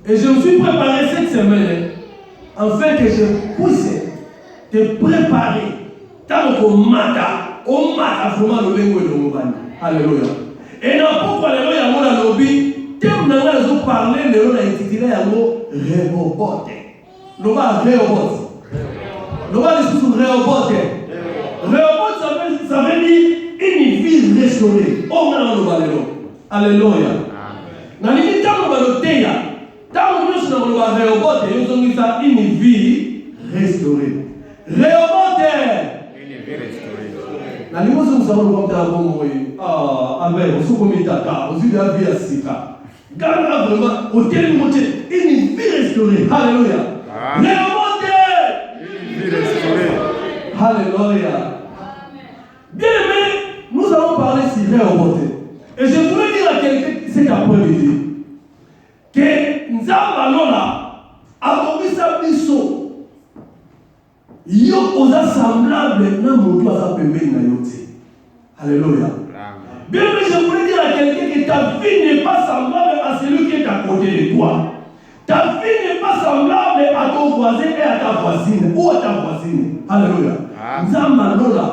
Et je me suis préparé cette semaine afin que je puisse te préparer tant qu'au matin vraiment le lengo de Mobani. Alléluia. Et non pourquoi alléluia mon lobby, t'aimes n'a pas parler le on a intitulé à mot Rehoboth. Le va Rehoboth. Le va les sous Rehoboth. Rehoboth ça veut dire une vie restaurée. Oh non le balelo. Alléluia. Na nini tango baloteya. Tango nous sommes dans le Rehoboth, nous sommes ça une vie restaurée. Rehoboth. Une vie restaurée. Na nini nous sommes dans le bon Albert, on se commet à on se dit la vie à Sika. Garde vraiment au tel côté une vie restaurée. Alléluia. Rehoboth. Une vie restaurée. Alléluia. Bien aimé, nous allons parler sur Rehoboth. Et je voulais dire à quelqu'un cet après-midi que Nzamba Lola a commis sa mission. Yo aux assemblables n'a moto à sa pembe na yote. Alléluia. Bien mais je voulais dire à quelqu'un que ta vie n'est pas semblable à celui qui est à côté de toi. Ta vie n'est pas semblable à ton voisin et à ta voisine ou à ta voisine. Alléluia. Nzamba Lola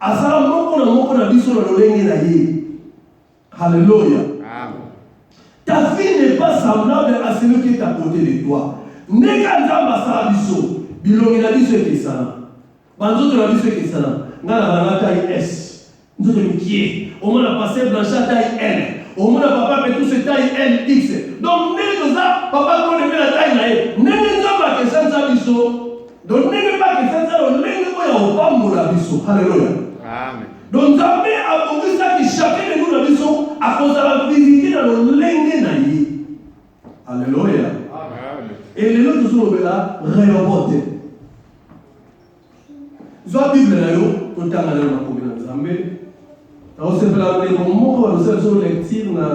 a sa moko na biso na lolenge na ye. Alléluia. Ta vie n'est pas semblable à celui qui est à côté de toi. Neka nzamba sala biso, bilongi na biso ekesana. Banzoto na biso ekesana. Ngana na taille S. Nzoto mikie. Au moins la passé blancha taille L. Au moins papa peut tout ce taille LX. Donc neka ça papa doit lever la taille na. Neka nzamba kesana biso. Donc neka pas kesana neka ko ya opambo la biso. Alléluia. Amen. Donc Nzambe a compris ça que chacun de nous la biso à cause de la visiter dans le lenge na yi. Alléluia. Et les autres sont là, réoboté. Zoa Bible là yo, tout le temps là on a commis dans Nzambe. Alors c'est là les moments où nous sommes lecture na.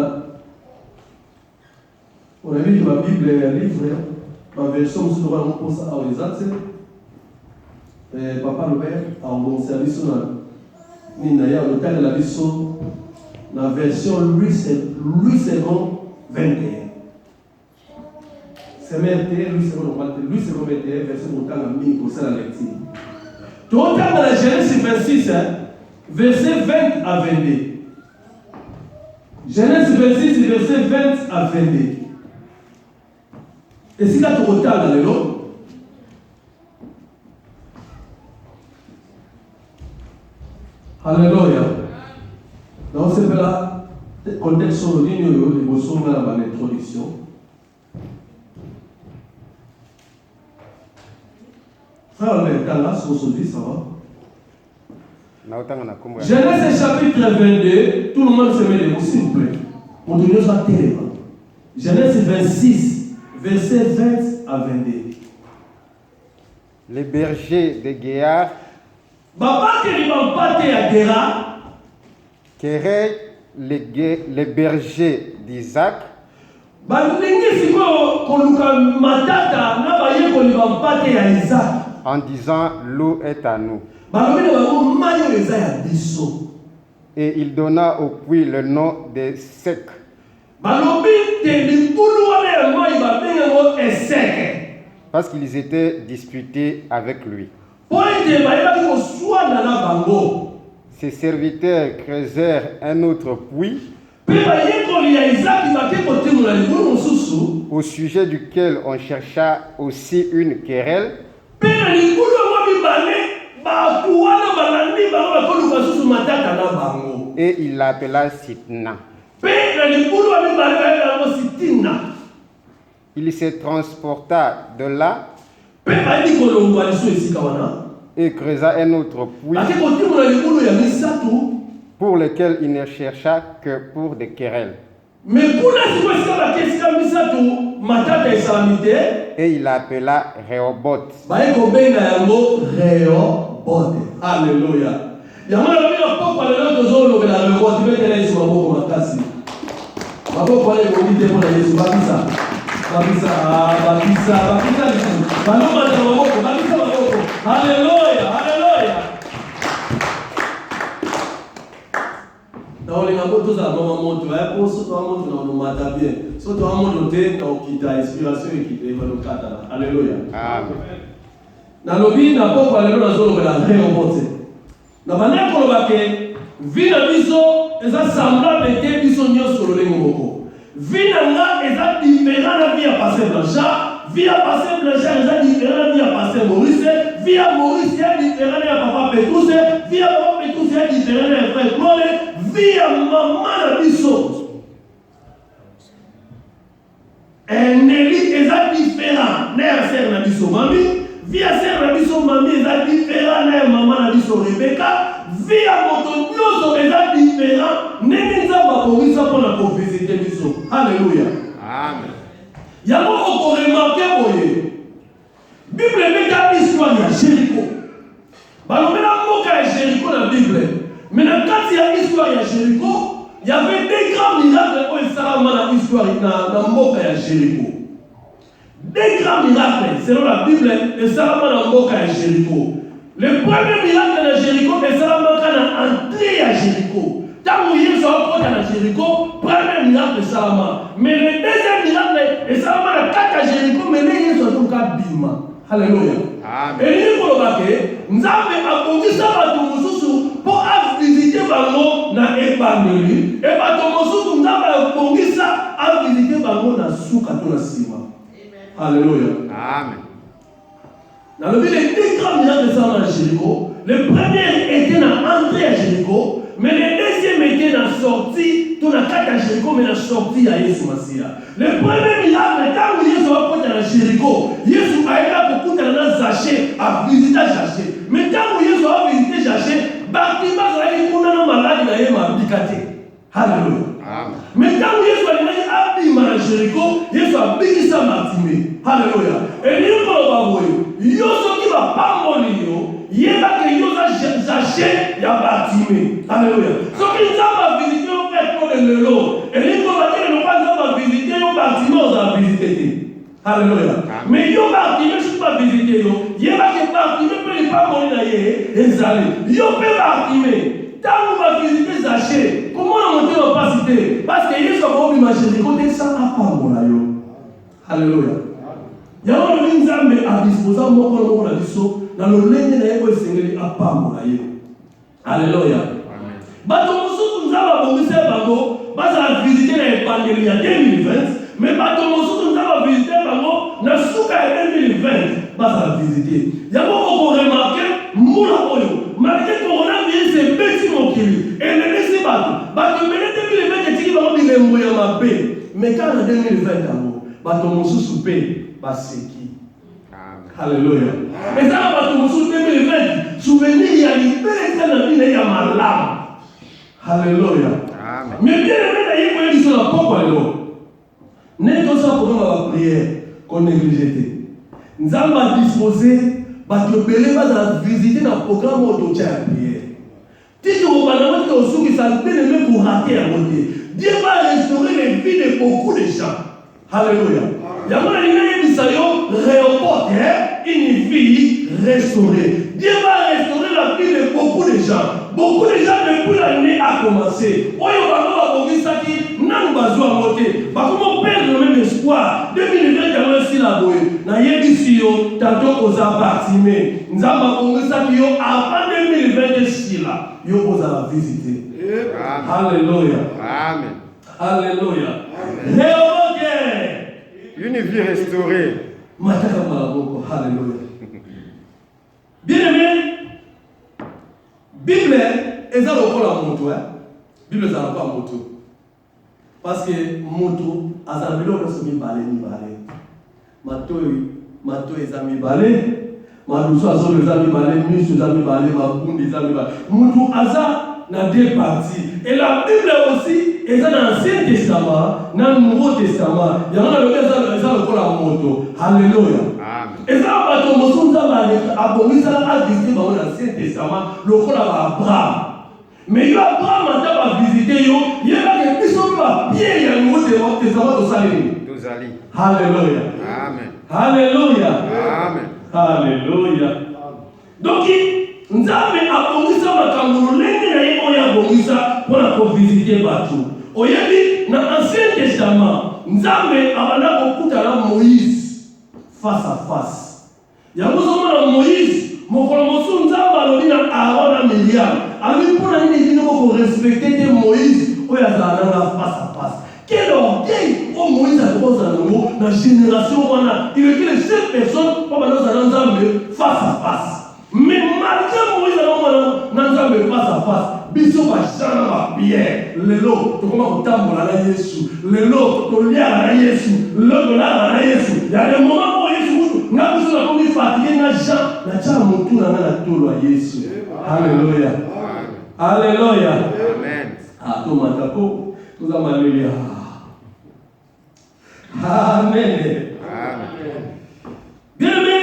On a vu que la Bible est un livre, ma version nous devons penser à les actes. Papa Robert a un bon service na. Minaya le temps de la version, la version Louis second 21. C'est maintenant Louis second 21 verset autant la mine pour ça la lecture. Tout autant dans la Genèse 26, verset 20 à 22. Genèse 26, verset 20 à 22. Et si là tout autant dans le lot. Alléluia. Donc c'est là le contexte sur le ligne de l'émotion dans l'introduction. Frère, on est là, sur ce dit, ça va? Genèse chapitre 22, tout le monde se met debout, s'il vous plaît. Mon Dieu soit terrible. Genèse 26, verset 20 à 22. Les bergers de Guéar quéraient les bergers d'Isaac en disant l'eau est à nous. Et il donna au puits le nom de Sec. Parce qu'ils étaient disputés avec lui. Ses serviteurs creusèrent un autre puits au sujet duquel on chercha aussi une querelle. Et il l'appela Sitna. Il se transporta de là et creusa un autre puits pour lequel il ne chercha que pour des querelles. Et il l'appela Rehoboth. Alléluia. Alléluia, alléluia. Dans les rameaux, tous à maman montre, pour ce toi montre dans le matin bien. Ce toi montre qui t'a inspiration et qui t'a évalué. Alléluia. Amen. Dans le vie, n'a pas parlé dans la zone de la réobote. Dans la manière qu'on va que, vie na biso, eza semblable de biso nyo sur le ngoko. Vie na nga eza différent na vie à passer blanchard. Vie à passer blanchard eza différent na vie à passer Maurice. Vie à Maurice eza différent na papa Petrus. Vie à papa Petrus eza différent na frère Claude. Vie à maman na biso. Nelly eza différent na sœur na biso mami. Vie à sœur na biso mami eza différent na maman na biso Rebecca. Vie à moto nyoso eza différent. Neni nzamba korisa pona ko visiter biso. Alléluia. Amen. Yango oko remarquer boye. Bible meka histoire ya Jéricho. Balomela moka ya Jéricho na Bible. Mais dans kati ya histoire ya Jéricho, il y avait des grands miracles pour Salama na histoire na moka ya Jéricho. Des grands miracles selon la Bible et Salama na moka ya Jéricho. Le premier miracle de Jéricho est Salama na entrée à Jéricho. Tant que Jésus a porté à Jéricho, premier miracle de Salama. Mais le deuxième miracle est Salama na kata à Jéricho, mais les Jésus ont ka bima. Alléluia. Amen. Et nous nous avons Nzambe a conduit ça à tout mususu pour visiter bango na ebandeli et bato mosusu nzambe akongisa avisite bango na suka to na nsima. Alléluia. Amen. Dans le but des deux grands miracles de ça à Jéricho, le premier était dans l'entrée à Jéricho, mais le deuxième était dans la sortie, tout la carte à Jéricho, mais dans la sortie à Yesu Massia. Le premier miracle, quand Yesu va porter à Jéricho, Yesu a été beaucoup dans Zaché, à visiter Zaché. Mais quand Yesu va visiter Zaché, Bartima va aller pour un malade dans Yéma Bikate. Alléluia. Mais quand Yesu a dit Abima à Jéricho, Yesu a biki sa Bartimée. Alléluia. Et nous allons voir, Yoso qui va pas mourir, Yéba que Yosa Zaché, ya Bartimée. Alléluia. Ce qui nous a visité, on fait pour le lot. Et nous allons visiter, on Bartimée, on va visiter. Alléluia. Mais yo Bartimée, je ne suis pas visité. Yéba que Bartimée peut pas mourir d'ailleurs. Yo peut Bartimée. Quand on va visiter Zaché, comment on monte en capacité? Parce que Yesu va imaginer côté ça à part mon ayo. Alléluia. Il y a un nzambe à disposer mon corps na biso na lo lenge na yeko esengeli à part mon ayo. Alléluia. Bato mosusu nzamba bongisa bango baza visiter na evangeli ya 2020, mais bato mosusu nzamba visiter bango na suka ya 2020 baza visiter. Ya boko remarquer mula oyo malgré coronavirus est petit mokili et le laisser bato mbele 2020 tiki bango bilembo ya mabe, mais quand en 2020 bato mosusu pe baseki. Alléluia. Mais ça bato mosusu 2020 souvenir ya libere kana bile ya malamu. Alléluia. Mais bien aimé na yeko yebi sur la poko lelo. N'est pas ça pour la prière qu'on néglige. Nous avons disposé bato belé va visiter dans programme auto chat prière. Tito banana to souki ça bien aimé pour rater à côté. Dieu va restaurer les vies de beaucoup de gens. Alléluia. Yamona ni bisayo réoport une vie restaurée. Dieu va restaurer la vie de beaucoup de gens. Beaucoup de gens depuis l'année a commencé. Oyo bako bakisaki nanu bazwa moté. Bakoma perdre le même espoir. 2020 yamona si la boye. Na yebisi yo tantôt oza Bartimée. Nzamba bakisaki yo avant 2020 si là. Yo oza la visiter. Alléluia. Amen. Alléluia. Une vie restaurée. Alléluia. Bien aimé, Bible est dans le col à moto. Bible est dans le col à moto. Parce que moto, à sa vélo, on se met balé, ni balé. Mato est ami balé. Madousso a son ami balé, Miss ami balé, Maboum des amis balé. Moto Aza n'a deux parties. Et la Bible aussi est dans l'Ancien Testament, dans le Nouveau Testament. Il y a le col à moto. Alléluia. Et ça, bato mosunza a visité dans l'Ancien Testament, le col à Abraham. Mais il y a Abraham a visité, il y a des personnes qui ont pied, il y a le Nouveau Testament de Salim. Alléluia. Amen. Alléluia. Amen. Alléluia. Donc, nous avons visité makambo lenge na yeko ya bongisa pour visiter bato. Oyebi dans l'Ancien Testament, Nzambe abanda kokutana Moïse face à face. Yango zomona Moïse, mokolo mosu Nzambe alobi na Aaron na Miriam. Ami pona nini bino ko respecter te Moïse oyo azalana face à face. Quel orgueil! Oh Moïse a droit à l'eau, dans la génération wana, il était les seules personnes pour nous Nzambe face à face. Mais malgré Moïse a Nzambe face à face, biso ba jana ba pierre, lelo to koma kotambola na Yesu, lelo to lia na Yesu, lelo to la na Yesu. Ya le moment où Yesu nga biso na komi fatigué na Jean, na cha mutu na na tolo ya Yesu. Alléluia. Alléluia. Amen. Ah to matako, to za maleluya. Amen. Bien aimé,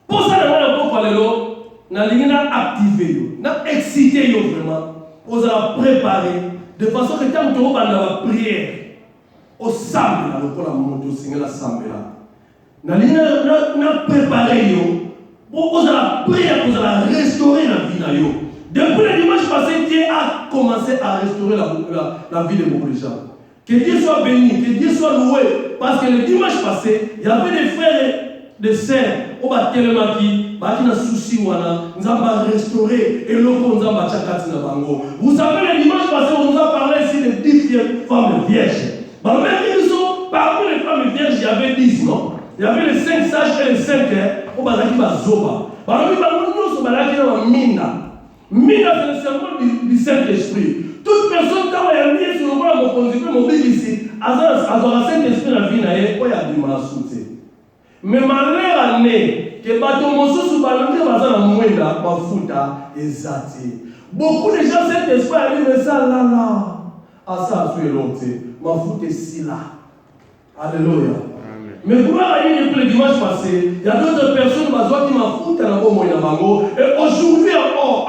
pour ça, on a activé, on a excité vraiment, on a préparé, de façon que quand on va dans la prière, au samedi, on a monté au Seigneur la samedi là. On a préparé, on a prié, on a restauré la vie. Depuis le dimanche passé, Dieu a commencé à restaurer la vie de beaucoup de gens. Que Dieu soit béni, que Dieu soit loué. Parce que le dimanche passé, il y avait des frères et des sœurs au Batelemaki baki na souci wana, nzamba restaurer et loko nzamba chakati na bango. Vous savez, le dimanche passé, on nous a parlé ici de 10 femmes vierges. Parmi les femmes vierges, il y avait 10, non? Il y avait les 5 sages et les 5 au bazaki bazoba. Parmi nous, nous balaki na mina. Mina, c'est le serment du Saint-Esprit. Toute personne qui a mis sur le bras mon conducteur, mon big ici, azora Saint-Esprit na vie na ye, oya bima soute. Mais malheur année, que bato mosusu balaki baza na mwenda, bafuta ezati. Beaucoup de gens Saint-Esprit a dit mais ça là. Ah ça a fait longtemps. Ma foute est si là. Alléluia. Mais pour aller depuis le dimanche passé, il y a d'autres personnes qui m'ont foutu dans le moyen bango. Et aujourd'hui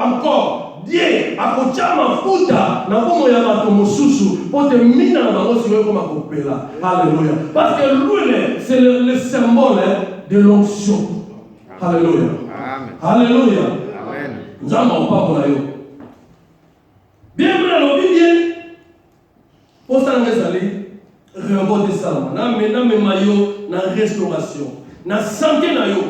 encore, Dieu a coaché ma foute dans le moyen bango pour te mettre dans le bango sur le comme Alléluia. Parce que lui, c'est le symbole de l'onction. Alléluia. Alléluia. Nous n'avons pas pour la yo. Bienvenue dans le Bible. Pour ça, nous allons remonter ça. Nous avons na restauration. Na santé na yo.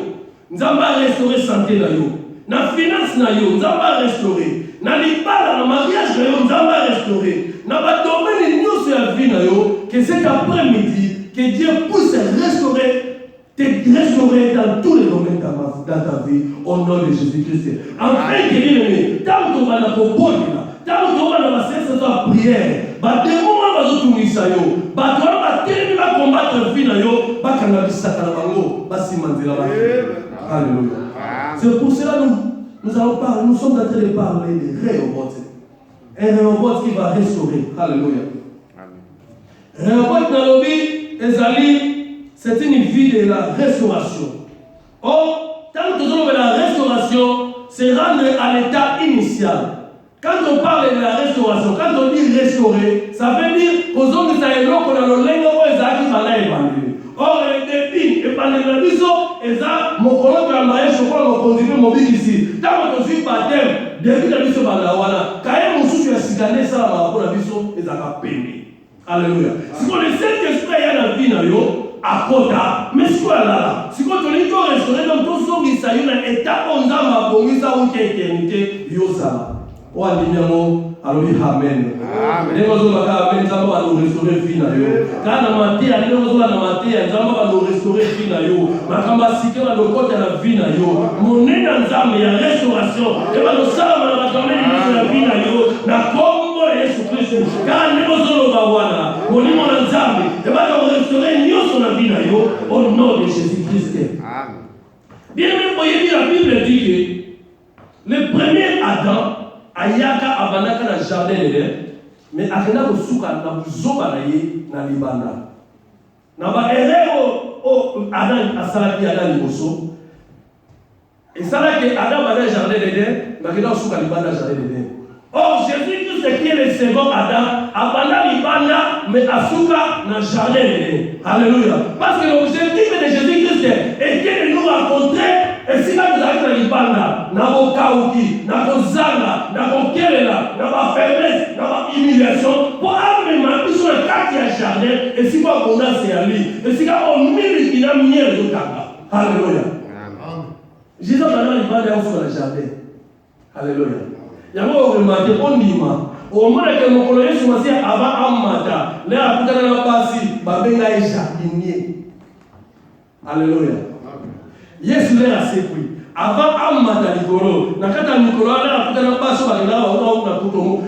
Nous allons restaurer santé na yo. Na finance na yo. Nous allons restaurer. Na libala na mariage na yo. Nous allons restaurer. Na domaine nous sur la vie na yo. Que cet après-midi, que Dieu puisse te restaurer dans tous les domaines dans ta vie au nom de Jésus-Christ. Enfin, que tant qu'on va la proposer là. Tant qu'on va la séance de prière. Bademo bazotumisa yo batona bateli ba combattre vie na yo bakanga bisaka na bango basimanzela ba. Alléluia. C'est pour cela nous allons parler, nous sommes en train de parler de Rehoboth. Un Rehoboth qui va restaurer. Alléluia. Rehoboth nalobi ezali, c'est une vie de la restauration. Or, tant que nous avons la restauration, c'est rendre à l'état initial. Quand on parle de la restauration, quand on dit restaurer, ça veut dire qu'aux hommes qui sont là, qu'on a le lingot, ils ont évanoui. Or, les débits, et par les rabisos, ils ont mon collègue qui a marié, je crois, mon conduit, mon big ici. Tant que je suis baptême, depuis la mission Balawana, quand il y a un souci à ciganer, ça va pour la mission, ils ont payé. Alléluia. Si on le Saint-Esprit a la vie, à Kota, mais ce qu'on a là, si on te dit qu'on restaurer, donc tout ce qui s'agit d'un état, on a ma bonne, ça ou éternité, yosa. Oh, amen. Amen. Les gens qui amen, ça va nous restaurer fina yo. Quand on a maté, les gens qui ont maté, ça va nous restaurer fina yo. Ma camarade va nous côté la fina yo. Mon nez dans ça, mais il y a restauration. Et va nous ça, on va tomber dans la fina yo. Na combo Jésus Christ. Quand les gens qui ont bawana, mon nez dans ça, et va nous restaurer nous sur la fina yo. Au nom de Jésus Christ. Amen. Bien même pour y dire la Bible dit que le premier Adam ayaka abanaka na jardin d'Éden, mais akenda kosuka na buzoba na ye na libanda. Na ba erreur o Adam asalaki Adam liboso. Et ça là que Adam bana jardin d'Éden, makenda kosuka libanda jardin d'Éden. Or Jésus-Christ qui est le second Adam, abanda libanda mais asuka na jardin d'Éden. Alléluia. Parce que l'objectif de Jésus-Christ était de nous rencontrer. Et si là vous avez dans l'Ibanda, dans vos kaouki, dans vos zanga, dans vos kelela, dans vos faiblesses, dans vos humiliations, pour amener ma vie sur le cas qui a jardin, et si vous avez c'est à lui, et si vous avez mis qui n'a mis le tanga. Alléluia. Jésus a dans l'Ibanda sur le jardin. Alléluia. Il y a un remarqué, on dit, au moment que mon collègue se voici avant Amata, là, à côté de la base, Babenga est jardinier. Alléluia. Yes, l'air a sécuit. Avant Amata Nicolo, Nakata Nicolo, là, à côté de la base, Babenga, on a tout le monde,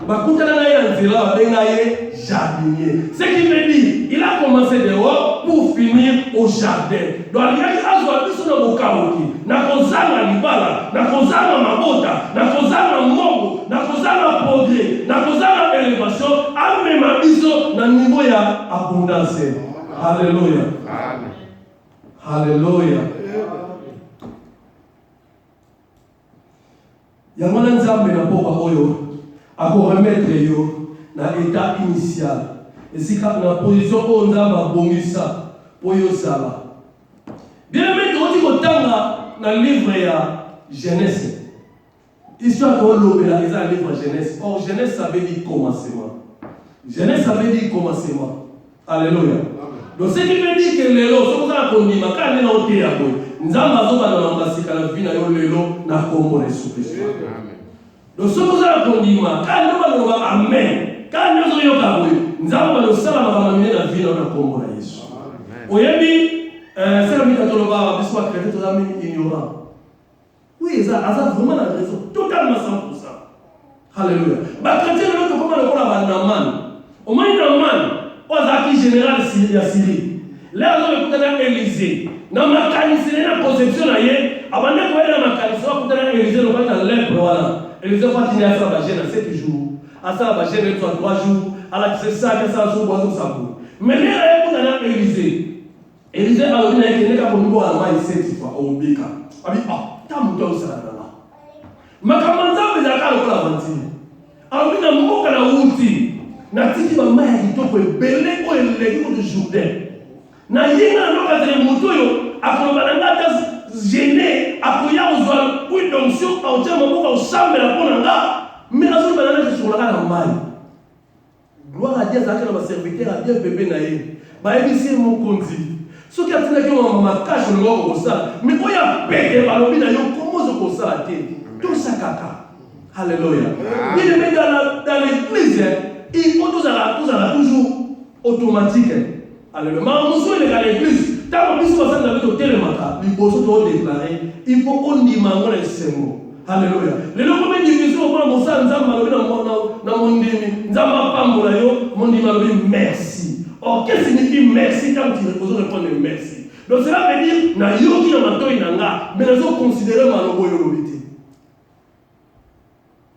Bakuta na Zela, Babenga est jardinier. Ce qui veut dire, il a commencé dehors pour finir au jardin. Donc, il y a des gens qui sont dans le Kaoki. Nakozana Libala, Nakozana Mabota, Nakozana Mongo, Nakozana Progrès, Nakozana Élévation, Amen Mabiso, dans le niveau de abondance. Alléluia. Alléluia. Il y a un exemple à remettre dans l'état initial. Et si dans la position où on a bongi ça, pour y ça. Bien mettre on dit qu'on dans le livre de Genèse. Histoire qu'on l'oublie là, ils ont un livre de Genèse. Or, Genèse, ça veut dire commencement. Genèse, ça veut dire commencement. Alléluia. Donc, ce qui veut dire que les lots, ce qu'on a dit, quand on est au théâtre, nzamba azobana na masika na vie na yo lelo na kombo na Yesu Kristo. Donc ce que vous avez kondima quand nous va amen quand nous yoka boye nzamba no sala makambo mine na vie na kombo na Yesu. Oyebi c'est la mitoloba biswa créé tout ami ignorant. Oui, ça a vraiment la raison totalement 100%. Alléluia. Ba chrétien le comment le kola banaman. Au moins Naman ozaki général ya Syrie. Là on écoute na Élysée. Na makanisi na conception na ye abande ko na makanisi ko na Élysée lo na lèpre voilà. Élysée fa tiner ça ba gêne 7 jours. À ça ba gêne 3 jours. À la c'est ça que ça sous boisson ça pour. Mais là écoute na Élysée. Élysée a dit na kene ka bongo ala mai 7 fois au bika. Abi tamu to ça là. Makamanza bezaka lo la vantine. Alors na mboka na uti na tiki ba mai kitoko ebele ko eleki ko Jourdain. Na yinga no kadre moto yo akoloba ngata gêné akoya ozwa oui donc si au tema mboka osambela pona nga mais azo banana sur la na mai. Gloire à Dieu ça que nos serviteurs a bien bébé na ye. Ba ebisi mo konzi. Ce qui a été que maman cache le mot comme ça mais quand il y a pété balobi na yo comment zo comme ça tout ça kaka. Alléluia. Il est dans l'église, il faut toujours automatique. Alléluia. Mais on est dans l'église. Tant que nous sommes dans le télémata, il faut se déclarer. Il faut qu'on y mange les symbole. Alléluia. Les premières divisions, on va nous dans mon demi. Nous allons pas mon dimi merci. Or, qu'est-ce que signifie merci quand tu réponds merci? Donc cela veut dire, na yoki na mato inanga, mais nous considérons malobo yolobité.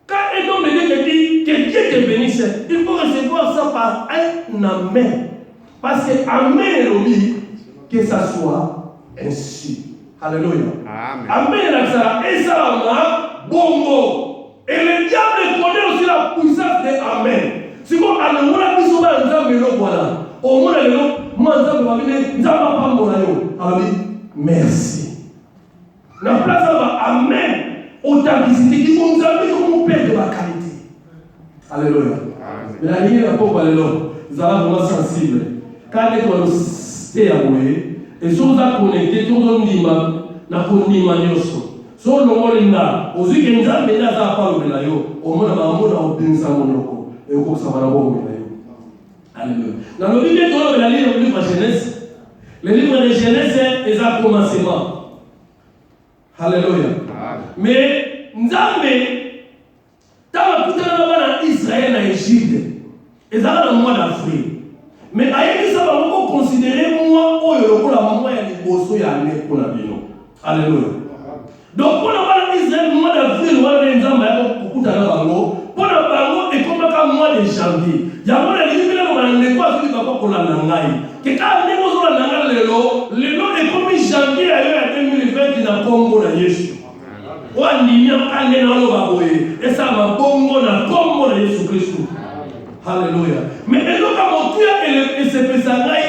Quand un homme de Dieu dit que Dieu te bénisse, il faut recevoir ça par un amen. Parce que amen est l'objet, que ça soit ainsi. Alléluia. Amen est ça. Et ça va bongo. Et le diable connaît aussi la puissance de amen. Si vous avez un voilà. Au moins, merci. La place amen. Authenticité qui vous a mis comme père de la qualité. Alléluia. Mais la ligne est pas alléluia. Vous allez vraiment sensible. Quand les gens sont avoués, et si vous êtes connecté, tout le monde dit na konima nyoso. So le monde là, aux yeux qui nous a mis là ça pas le melayo. Au moins na maman na obinza monoko. Et au ça va la bombe melayo. Alléluia. Dans le livre de la livre de Genèse, le livre de Genèse est un commencement. Alléluia. Mais Nzambe tama kutana na bana Israël na Égypte ezala na mois d'Afrique mais ayeki ça va considérer moi oyo lokola mama ya liboso ya ne pona bino. Alléluia. Donc pour bana Israël mois d'Afrique wala Nzambe ya kutana bango pona bango et comme ka mois de janvier ya mona libela no bana ne kwa suli bako kolanda ngai ke ka ne mo zola nanga lelo et comme janvier ya 2020 na Congo na Yesu. Et ça va bongo na kombo na Yesu Christ. Alléluia. Mais et donc et se pesangai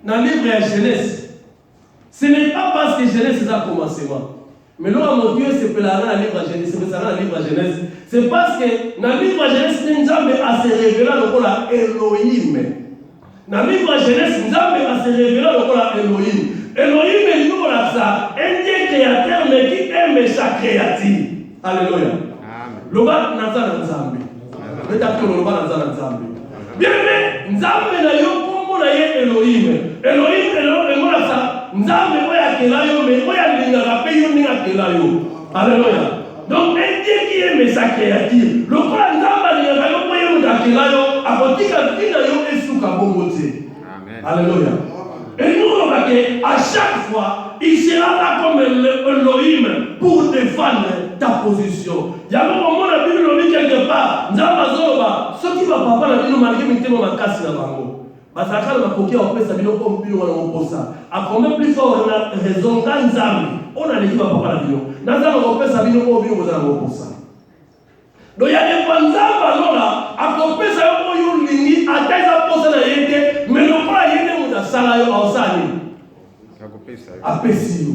dans le livre de Genèse. Ce n'est pas parce que Genèse est un commencement. Mais là mon Dieu se pesangai dans le livre de Genèse, se pesangai dans le livre de Genèse. C'est parce que dans le livre de Genèse Nzambe a se révélé lokola Elohim. Dans le livre de Genèse Nzambe a se révélé lokola Elohim. Elohim est nous ça, un Dieu créateur mais qui aime sa créature. Alléluia. Loba Nazana Nzambe. Mais t'as le Loba Nazana Nzambe. Bien aimé, Nzambe na yo kombo na ye Elohim. Elohim est nous ça. Nzambe oya kelayo mais oya linga rape yo ninga kelayo. Alléluia. Donc un Dieu qui aime sa créature. Lokola Nzambe linga yo oya linga kelayo akotika vina yo esuka bongote. Amen. Alléluia. Et nous, à chaque fois, il sera là comme Elohim pour défendre ta position. Il y a un moment où la Bible dit quelque part, ce qui va pas la Bible, malgré que tu casse la bango. Parce que la coquille en fait, ça vient comme plus on a ça. À combien plus fort on a raison dans Nzambi, on a l'équipe à pas la Bible. Dans Nzambi, on fait ça vient comme plus on a ça. Donc il y a des fois Nzambi là, à combien ça on y lingi, à taille ça pose la yété, mais le pas yété on a salaire en sali. Apesio.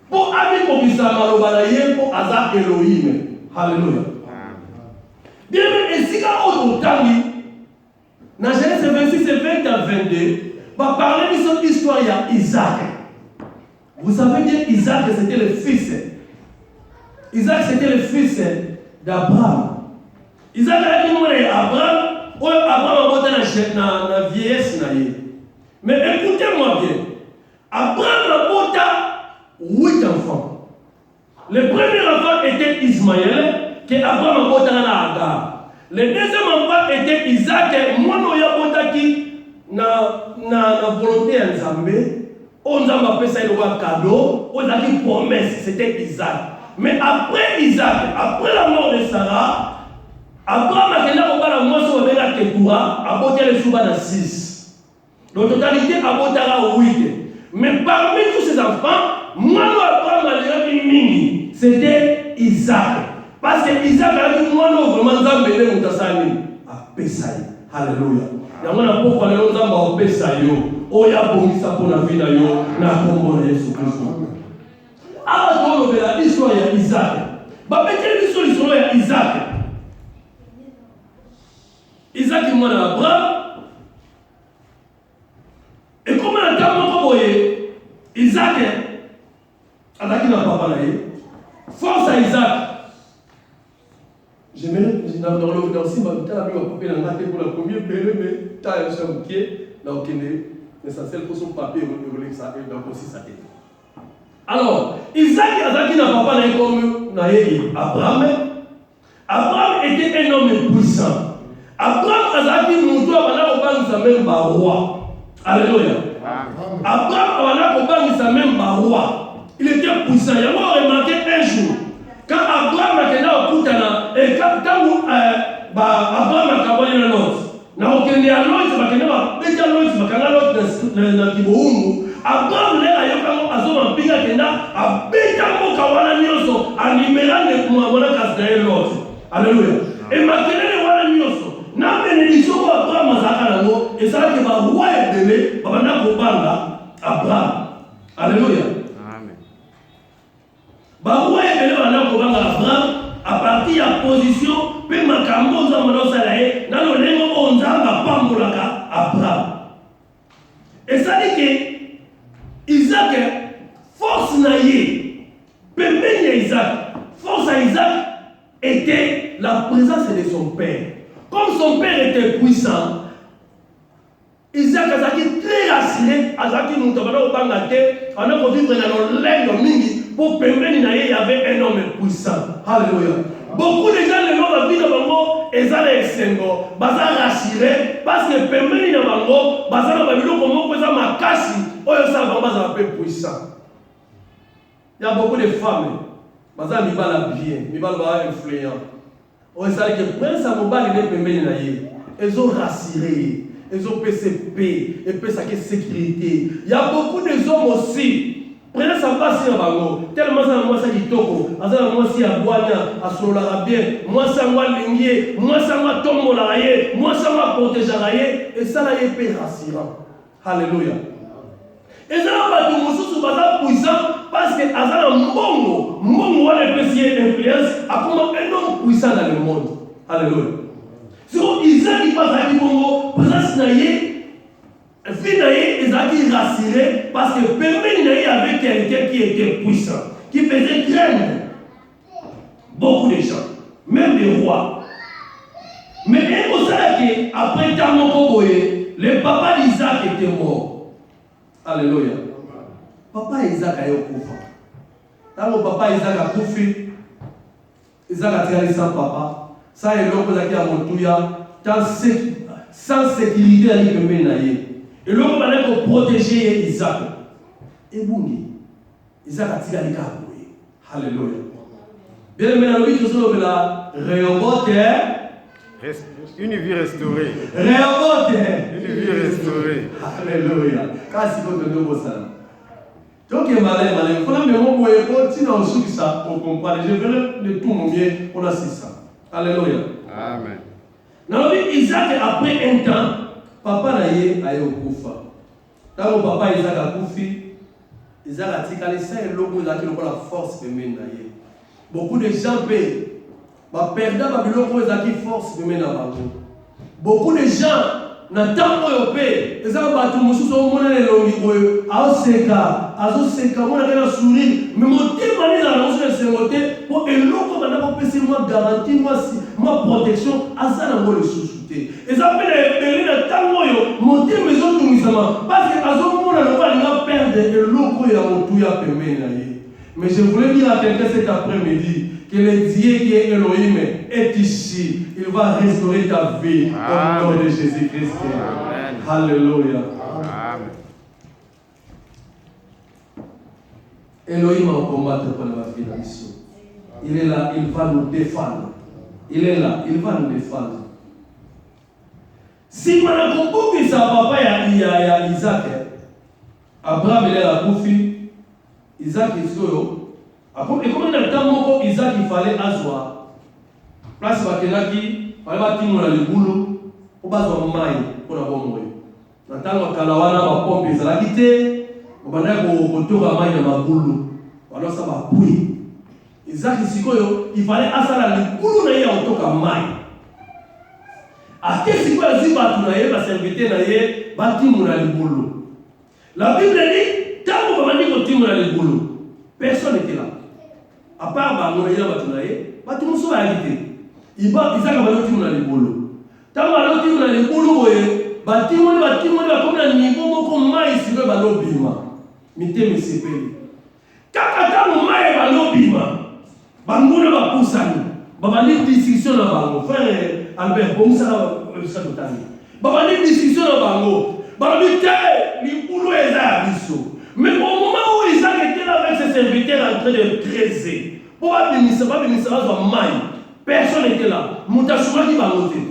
Pour ami pour qui ça malobala yé pour Azar Elohim. Alléluia. Bien mais si quand on tangi, dans Genèse 26 et 20 à 22, va parler de cette histoire il y a Isaac. Vous savez bien, Isaac, c'était le fils. Isaac, c'était le fils d'Abraham. Isaac a dit Abraham, Abraham a voté la vieillesse. Mais écoutez-moi bien. Abraham a voté 8 enfants. Le premier enfant était Ismaël, que Abraham a voté à Agar. Le deuxième enfant était Isaac, moi, a voté qui na volonté de Nzambe. On a appelé ça un cadeau, on a dit promesse, c'était Isaac. Mais après Isaac, après la mort de Sarah, Abraham a dit la moisson avec la Ketura, a voté les soubas à 6. La totalité a voté à 8. Mais parmi tous ces enfants, moi, Abraham a dit mini, c'était Isaac. Parce que Isaac a dit moi, non, vraiment, Nzambe est Moutassani. A Pesaï. Alléluia. Il y a pourquoi les Nzambe a Pesaï. Oya bongisa pour la vie d'ailleurs, na kombo na Yesu Kristo. Alors on a l'histoire de Isaac. Bah mettez l'histoire de Isaac. Isaac est mort d'Abraham. Et comment on a terminé Isaac Isaac n'a pas parlé. Force à Isaac. J'aimerais dans le aussi, mais tu as vu pour la première belle, mais tu as un pied dans le l'essentiel pour son papier et ça et donc aussi ça. Alors, Isaac n'a pas parlé comme Abraham. Abraham était un homme puissant. Abraham a dit nous doit aller au roi. Alléluia. Abraham a même roi. Il était puissant. Il y a remarqué un jour quand Abraham a été au Koutana et quand Abraham a été dans l'autre. Na okende ya Lot bakenda beta Lot bakanga Lot na kiboungu Abraham le ayoka azoma mpinga kenda abeta mboka wana nyonso animerane kuma wana kasdae Lot. Alléluia. Et makelele wana nyonso na bénédiction ko Abraham azaka nango ezala ke ba roi ebele babanda kobanga Abraham. Alléluia. Amen. Ba roi ebele babanda kobanga Abraham à partir de la position pe makambo za monosa lae na lo lengo onzamba pambolaka Abraham. Et ça dit que Isaac force naïe pembeni Isaac force à Isaac était la présence de son père. Comme son père était puissant, Isaac a été très rassuré, Azaki Moutabana au Bangate, on a vivre dans le lèvre mingi. Pour permettre il y avait un homme puissant. Alléluia. Beaucoup de gens le nom de vie de Bango, ils ont les sengo, ils rassurés parce que permettre de Bango, ils ont les comment ils ont ma casse, ils ont un peu puissant. Il y a beaucoup de femmes, ils ont bien, ils ont influent. Ils savent que prince Amobal est permis ils ont rassuré, ils ont PCP, et puis ça qui sécurité. Il y a beaucoup de hommes aussi. Prenez sa place sur Bango. Tellement ça moi ça dit toko. Azala moi si à boania, à solara bien. Moi ça moi lingier, moi ça moi tombo la rayer, moi ça moi protéger rayer et ça la épée rassurant. Alléluia. Et ça va tout mususu basa puissant parce que azala mbongo wala épée influence a comme un homme puissant dans le monde. Alléluia. Sur Isaac qui passe à Bongo, présence naïe Finaïe, ils ont été rassurés parce que Permé avait quelqu'un qui était puissant, qui faisait craindre beaucoup de gens, même les rois. Mais il faut savoir qu'après Tamoko Boye, le papa d'Isaac était mort. Alléluia. Papa Isaac a eu Koufa. Quand mon papa Isaac a Koufi, Isaac a tiré sans papa. Ça est l'homme qui a monté sans sécurité à l'Ibermé. Et l'homme va être protéger Isaac. Et Bungi, Isaac a tiré les câbles. Alléluia. Bien aimé, dans le but, nous sommes là. Réobote. Une vie restaurée. Réobote. Une vie restaurée. Alléluia. Quand c'est comme de nouveau ça. Donc, il est malin. Il faut que nous continuions sur ça pour comprendre. Je vais de tout mon bien pour la ça. Alléluia. Amen. Dans le but, Isaac, après un temps, papa n'a eu au Koufa. Quand mon papa Isaac a Koufi, Isaac a dit que c'est l'homme qui a la force de mener. Beaucoup de gens peuvent perdre Babylone qui force de mener. Beaucoup de gens n'attendent pas au pays. Ils ont battu Moussou au monde de l'homme. aoseka azoseka mwana kana sourire mais motema ni za nazo sengote pour eloko bana ko pesi moi garantie moi protection azana ngo le sous-souté eza pe na ebele na tango yo motema ezotungisama parce que azomona no balinga perdre eloko ya motu ya pembeni na ye. Mais je voulais dire à quelqu'un cet après-midi que le Dieu qui est Elohim est ici. Il va restaurer ta vie au nom de Jésus-Christ. Alléluia. Amen. Elohim va combattre pour la vie de la mission. Il est là, il va nous défendre. Il est là, il va nous défendre. Si on a compris que ça papa il y a Isaac, Abraham il est la Koufi, Isaac est solo. Et comme dans le temps où Isaac il fallait asseoir, place bakenaki, fallait bâtir dans le boulot, pour pas avoir maille pour la bonne mourir. Dans le temps où Kalawana va pomper, ça l'a quitté, on va dire qu'on tourne maille dans le boulot. Alors ça va bouillir. Isaac il fallait asseoir dans le boulot et on tourne maille. À quel niveau il va tourner la serviteur d'ailleurs, bâtir dans le boulot. La Bible dit, tant qu'on va dire qu'on tourne dans le boulot. Personne n'était là. À part mon aïe, tout le monde s'est agité. Il va Isaac va le tirer dans les boulots. Tant que le tirer dans les boulots, bâtiment comme un niveau comme maïs, il va le bima. Mité me sépare. Quand le maïs va le bima, bango va pousser. Baba ni discussion na bango. Frère Albert, bon ça totali. Baba ni discussion na bango. Baba mité, ni boulot est là biso. Mais au moment où Isaac était là avec ses serviteurs en train de creuser, pour pas bénir, pas maille, personne n'était là. Moutachouma qui va monter.